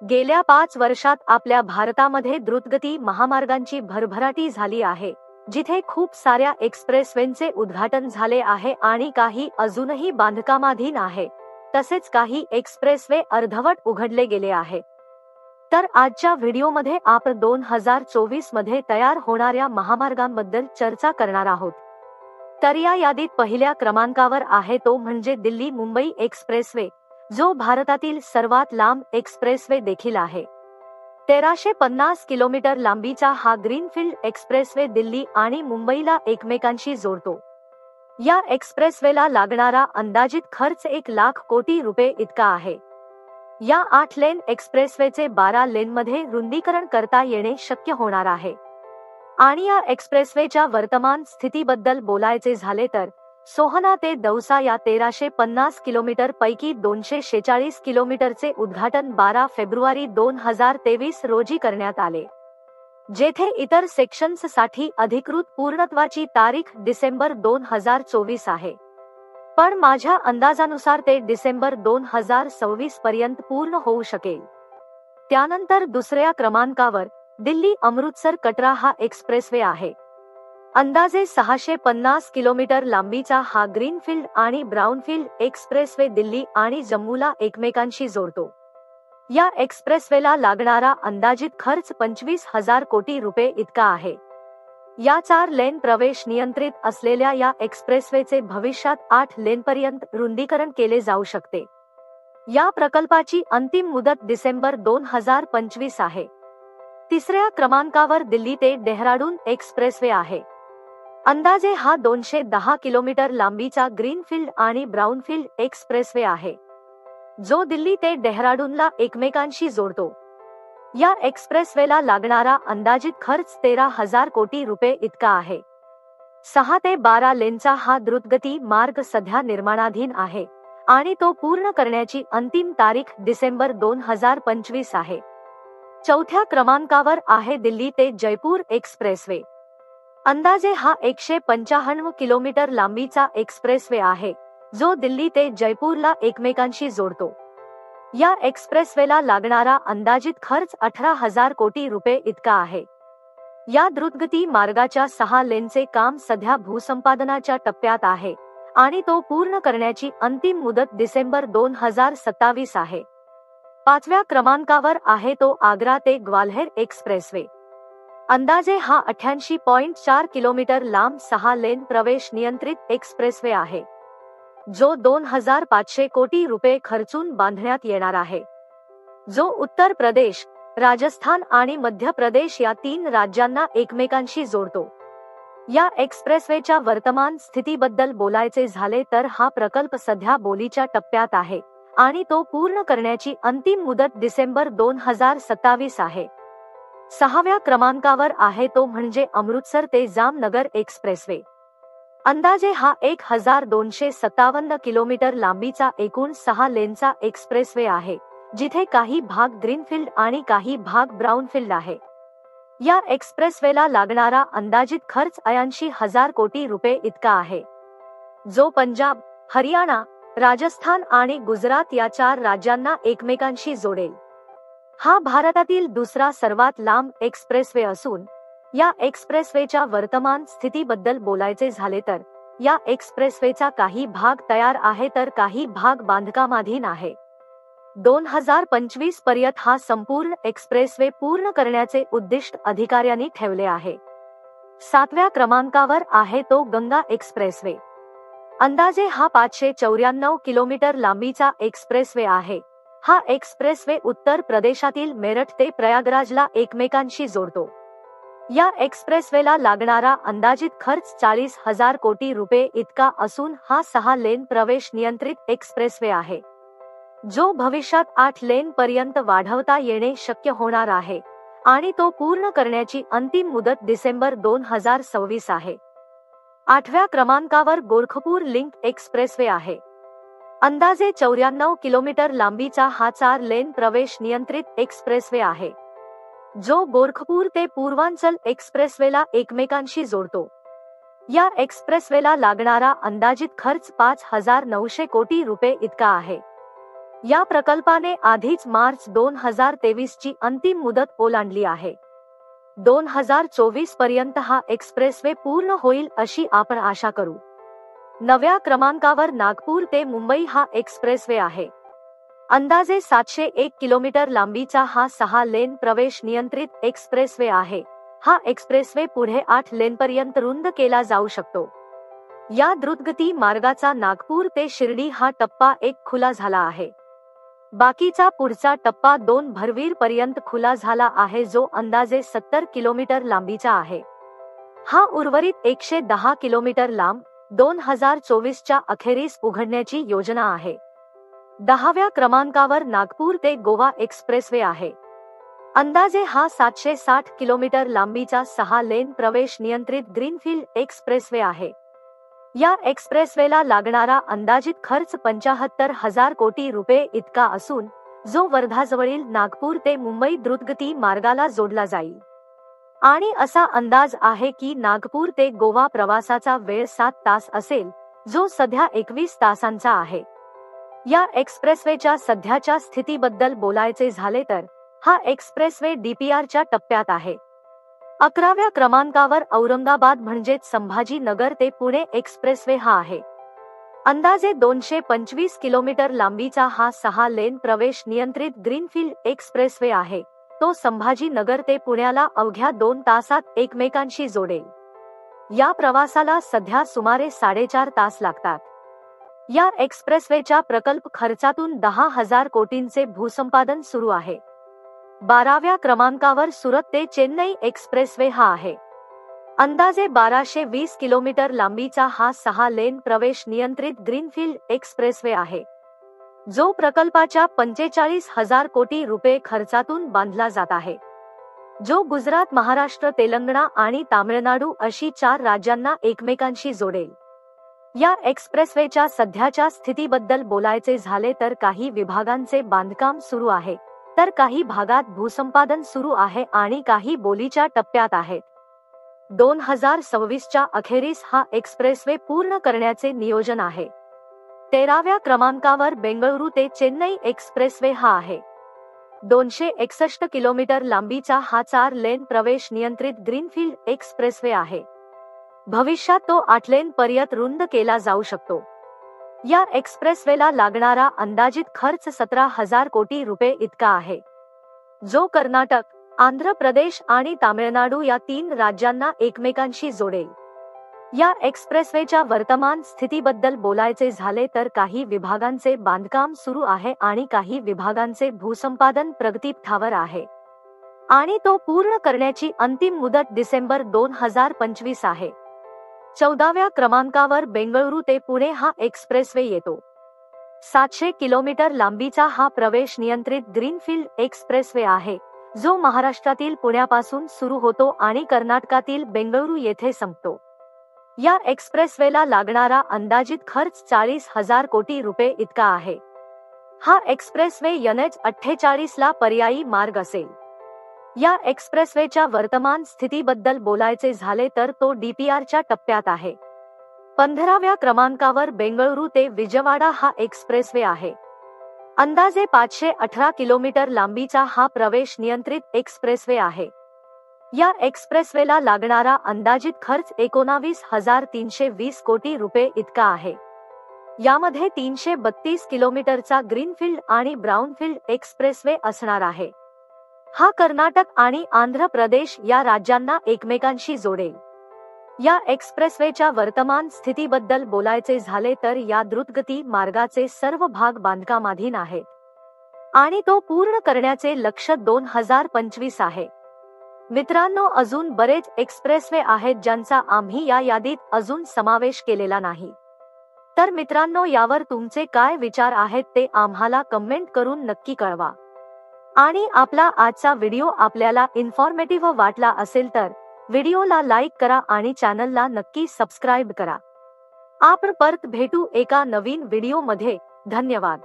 गेल्या 5 वर्षात आपल्या भारतामध्ये द्रुतगती महामार्गांची भरभराटी झाली आहे, जिथे खूप साऱ्या एक्सप्रेसवेचे उद्घाटन झाले आहे आणि काही अजूनही बांधकामाधीन आहे. तसेच काही एक्सप्रेसवे अर्धवट उघडले गेले आहे. तर आजच्या व्हिडिओमध्ये आपण 2024 मध्ये तयार होणाऱ्या महामार्गांबद्दल चर्चा करणार आहोत. तर या यादीत पहिल्या क्रमांकावर आहे तो म्हणजे दिल्ली मुंबई एक्सप्रेसवे, जो भारतातील सर्वात लांब एक्सप्रेसवे देखील आहे. 1350 किलोमीटर लांबीचा हा ग्रीनफील्ड एक्सप्रेसवे दिल्ली आणि मुंबईला एकमेकांशी जोडतो. या एक्सप्रेसवेला लागणारा अंदाजित खर्च 1,00,000 कोटी रुपये इतका आहे. या 8 लेन एक्सप्रेसवेचे 12 लेनमध्ये रुंदीकरण करता येणे शक्य होणार आहे. आणि या एक्सप्रेसवेच्या वर्तमान स्थितीबद्दल बोलायचे झाले तर सोहना ते दौसा या 1350 किलोमीटर पैकी 246 किलोमीटरचे उद्घाटन 12 फेब्रुवारी 2023 रोजी करण्यात आले, जेथे इतर सेक्शन्ससाठी अधिकृत पूर्णत्वाची तारीख डिसेंबर 2024 आहे. पण माझ्या अंदाजानुसार ते डिसेंबर 2026 पर्यंत पूर्ण होऊ शकेल. त्यानंतर दुसऱ्या क्रमांकावर दिल्ली अमृतसर कटरा हा एक्सप्रेसवे आहे. अंदाजे 650 किलोमीटर लांबीचा हा ग्रीनफील्ड आणि ब्राउनफील्ड एक्सप्रेसवे दिल्ली आणि जम्मूला एकमेकांशी जोडतो. या एक्सप्रेसवेला लागणारा अंदाजित खर्च 25,000 कोटी रुपये इतका आहे. या 4 लेन प्रवेश नियंत्रित असलेल्या या एक्सप्रेसवेचे भविष्यात 8 लेनपर्यंत रुंदीकरण केले जाऊ शकते. या प्रकल्पाची अंतिम मुदत डिसेंबर 2025 आहे. तिसऱ्या क्रमांकावर दिल्ली ते डेहराडून एक्सप्रेसवे आहे. अंदाजे हा 210 किलोमीटर लांबीचा ग्रीनफील्ड आणि ब्राउनफील्ड एक्सप्रेसवे आहे, जो दिल्ली ते डेहराडूनला एकमेकांशी जोडतो. या एक्सप्रेसवेला लागणारा अंदाजित खर्च 13,000 कोटी रुपये इतका आहे. 6 ते 12 लेनचा हा द्रुतगती मार्ग सध्या निर्माणाधीन आहे आणि तो पूर्ण करण्याची अंतिम तारीख डिसेंबर 2025 आहे. चौथ्या क्रमांकावर आहे दिल्ली ते जयपूर एक्सप्रेसवे. अंदाजे हा 155 किलोमीटर लांबीचा एक्सप्रेसवे आहे, जो दिल्ली ते जयपूरला एकमेकांशी जोडतो. या एक्सप्रेसवेला लागणारा अंदाजित खर्च 18,000 कोटी रुपये इतका आहे. या द्रुतगती मार्गाच्या 6 लेनचे काम सध्या भूसंपादनाच्या टप्प्यात आहे आणि तो पूर्ण करण्याची अंतिम मुदत डिसेंबर 2027 आहे. 5व्या क्रमांकावर आहे तो आग्रा ते ग्वाल्हेर एक्सप्रेसवे. अंदाजे हा 88.4 किलोमीटर लांब 6 लेन प्रवेश नियंत्रित एक्सप्रेसवे आहे, जो 2,500 कोटी रुपये खर्चून बांधण्यात येणार आहे, जो उत्तर प्रदेश, राजस्थान आणि मध्य प्रदेश या 3 राज्यांना एकमेकांशी जोडतो. या एक्सप्रेसवेच्या वर्तमान स्थितीबद्दल बोलायचे झाले तर हा प्रकल्प सध्या बोलीच्या टप्प्यात आहे आणि तो पूर्ण करण्याची अंतिम मुदत डिसेंबर 2027 आहे. 6व्या क्रमांकावर आहे तो म्हणजे अमृतसर ते जामनगर एक्सप्रेसवे. अंदाजे हा 1,257 किलोमीटर लांबीचा एकूण 6 लेनचा एक्सप्रेसवे आहे, जिथे काही भाग ग्रीनफील्ड आणि काही भाग ब्राउनफील्ड आहे. या एक्सप्रेसवेला लागणारा अंदाजित खर्च 80,000 कोटी रुपये इतका आहे, जो पंजाब, हरियाणा, राजस्थान आणि गुजरात या 4 राज्यांना एकमेकांशी जोडेल. हा भारतातील दुसरा सर्वात लांब एक्सप्रेसवे असून या एक्सप्रेसवेच्या वर्तमान स्थितीबद्दल बोलायचे झाले तर या एक्सप्रेसवेचा काही भाग तयार आहे तर काही भाग बांधकामाधीन आहे. 2025 पर्यंत हा संपूर्ण एक्सप्रेसवे पूर्ण करण्याचे उद्दिष्ट अधिकाऱ्यांनी ठेवले आहे. 7व्या क्रमांकावर आहे तो गंगा एक्सप्रेसवे. अंदाजे हा 594 किलोमीटर लांबीचा एक्सप्रेसवे आहे. हा एक्सप्रेसवे उत्तर प्रदेशातील मेरठ ते प्रयागराजला एकमेकांशी जोडतो. या एक्सप्रेसवेला लागणारा अंदाजित खर्च 40,000 कोटी रुपये इतका असून हा 6 लेन प्रवेश नियंत्रित एक्सप्रेसवे आहे, जो भविष्यात 8 लेन पर्यंत वाढवता येणे शक्य होणार आहे आणि तो पूर्ण करण्याची अंतिम मुदत डिसेंबर 2026 आहे. 8व्या क्रमांकावर गोरखपूर लिंक एक्सप्रेसवे आहे. अंदाजे 94 किलोमीटर लांबीचा हा 4 लेन प्रवेश नियंत्रित एक्सप्रेसवे आहे, जो गोरखपूर ते पूर्वांचल एक्सप्रेसवेला एकमेकांशी जोडतो. या एक्सप्रेसवेला लागणारा अंदाजित खर्च 5,900 कोटी रुपये इतका आहे. या प्रकल्पाने आधीच मार्च 2023 ची अंतिम मुदत ओलांडली आहे. 2024 पर्यंत हा एक्सप्रेसवे पूर्ण होईल अशी आपण आशा करू. 9व्या क्रमांकावर नागपूर ते मुंबई हा एक्सप्रेसवे आहे. अंदाजे 701 किलोमीटर लांबीचा हा 6 लेन प्रवेश नियंत्रित एक्सप्रेसवे आहे. हा एक्सप्रेसवे पुढे 8 लेनपर्यंत रुंद केला जाऊ शकतो. या द्रुतगती मार्गाचा नागपूर ते शिर्डी हा टप्पा 1 खुला झाला आहे. बाकीचा पुढचा टप्पा 2 भरवीर पर्यंत खुला झाला आहे, जो अंदाजे 70 किलोमीटर लांबीचा आहे. हा उर्वरित 110 किलोमीटर लांब 2024 च्या अखेरीस उघडण्याची योजना आहे. 10व्या क्रमांकावर नागपूर ते गोवा एक्सप्रेसवे आहे. अंदाजे हा 760 किलोमीटर लांबीचा 6 लेन प्रवेश नियंत्रित ग्रीनफील्ड एक्सप्रेसवे आहे. या एक्सप्रेसवेला लागणारा अंदाजित खर्च 75,000 कोटी रुपये इतका असून जो वर्धाजवळील नागपूर ते मुंबई द्रुतगती मार्गाला जोडला जाईल. आणि असा अंदाज आहे की नागपूर ते गोवा प्रवासाचा वेळ 7 तास असेल, जो सध्या 21 तासांचा आहे. या एक्सप्रेसवेच्या सध्याच्या स्थितीबद्दल बोलायचे झाले तर हा एक्सप्रेसवे डीपीआरच्या टप्प्यात आहे. 11व्या क्रमांकावर औरंगाबाद म्हणजेच संभाजी नगर ते पुणे एक्सप्रेसवे हा आहे. अंदाजे 225 किलोमीटर लांबीचा हा 6 लेन प्रवेश नियंत्रित ग्रीनफील्ड एक्सप्रेसवे आहे. तो संभाजी नगर ते पुण्याला अवघ्या 2 तासात एकमेकांशी जोडेल. या प्रवासाला सध्या सुमारे 4.5 तास लागतात. या एक्सप्रेसवेच्या प्रकल्प खर्चातून 10,000 कोटींचे भूसंपादन सुरू आहे. 12व्या क्रमांकावर सुरत ते चेन्नई एक्सप्रेसवे हा आहे. अंदाजे 1220 किलोमीटर लांबीचा हा 6 लेन प्रवेश नियंत्रित ग्रीनफील्ड एक्सप्रेसवे आहे, जो प्रकल्पाच्या 45,000 कोटी रुपये खर्चातून बांधला जात आहे, जो गुजरात, महाराष्ट्र, तेलंगणा आणि तामिळनाडू अशी 4 राज्यांना एकमेकांशी जोडेल. या एक्सप्रेसवेच्या सध्याच्या स्थितीबद्दल बोलायचे झाले तर काही विभागांचे बांधकाम सुरू आहे, तर काही भागात भूसंपादन सुरू आहे आणि काही बोलीच्या टप्प्यात आहेत. 2026 च्या अखेरीस हा एक्सप्रेसवे पूर्ण करण्याचे नियोजन आहे. 13व्या क्रमांकावर बेंगळुरू ते चेन्नई एक्सप्रेसवे हा आहे. 261 किलोमीटर लांबीचा हा 4 लेन प्रवेश नियंत्रित ग्रीनफील्ड एक्सप्रेसवे आहे. भविष्यात तो 8 लेन पर्यंत रुंद केला जाऊ शकतो. या एक्सप्रेसवेला लागणारा अंदाजित खर्च 17,000 कोटी रुपये इतका आहे, जो कर्नाटक, आंध्र प्रदेश आणि तामिळनाडू या 3 राज्यांना एकमेकांशी जोडेल. या एक्सप्रेसवेच्या वर्तमान स्थितीबद्दल बोलायचे झाले तर काही विभागांचे बांधकाम सुरू आहे आणि काही विभागांचे भूसंपादन प्रगतीपथावर आहे आणि तो पूर्ण करण्याची अंतिम मुदत डिसेंबर 2025 आहे. 14व्या क्रमांकावर बेंगळुरू ते पुणे हा एक्सप्रेसवे येतो. 700 किलोमीटर लांबीचा हा प्रवेश नियंत्रित ग्रीनफील्ड एक्सप्रेसवे आहे, जो महाराष्ट्रातील पुण्यापासून सुरू होतो आणि कर्नाटकातील बेंगळुरू येथे संपतो. या एक्सप्रेसवेला लागणारा अंदाजित खर्च 40,000 कोटी रुपये इतका आहे. हा एक्सप्रेसवे NH48 ला पर्यायी मार्ग असेल. या एक्सप्रेसवेच्या वर्तमान स्थितीबद्दल बोलायचे झाले तर तो डीपीआरच्या टप्प्यात आहे. 15व्या क्रमांकावर बेंगळुरू ते विजयवाडा हा एक्सप्रेसवे आहे. अंदाजे 518 किलोमीटर लांबीचा हा प्रवेश नियंत्रित एक्सप्रेसवे आहे. या एक्सप्रेसवेला लागणारा अंदाजित खर्च 19,320 कोटी रुपये इतका आहे. यामध्ये 332 किलोमीटरचा ग्रीनफील्ड आणि ब्राउनफील्ड एक्सप्रेसवे असणार आहे. हा कर्नाटक आणि आंध्र प्रदेश या राज्यांना एकमेकांशी जोडेल. या एक्सप्रेसवेच्या वर्तमान स्थितीबद्दल बोलायचे झाले तर या द्रुतगती मार्गाचे सर्व भाग बांधकामाधीन आहेत आणि तो पूर्ण करण्याचे लक्ष्य 2025 आहे. मित्रांनो, अजून बरेच एक्सप्रेसवे आहेत ज्यांचा आम्ही या यादीत अजून समावेश केलेला नाही. तर मित्रांनो, यावर तुमचे काय विचार आहेत ते आम्हाला कमेंट करून नक्की कळवा. आणि आपला आजचा व्हिडिओ आपल्याला इन्फॉर्मेटिव्ह वाटला असेल तर व्हिडिओला लाईक करा आणि चॅनलला नक्की सबस्क्राईब करा. आपण परत भेटू एका नवीन व्हिडिओ मध्ये. धन्यवाद.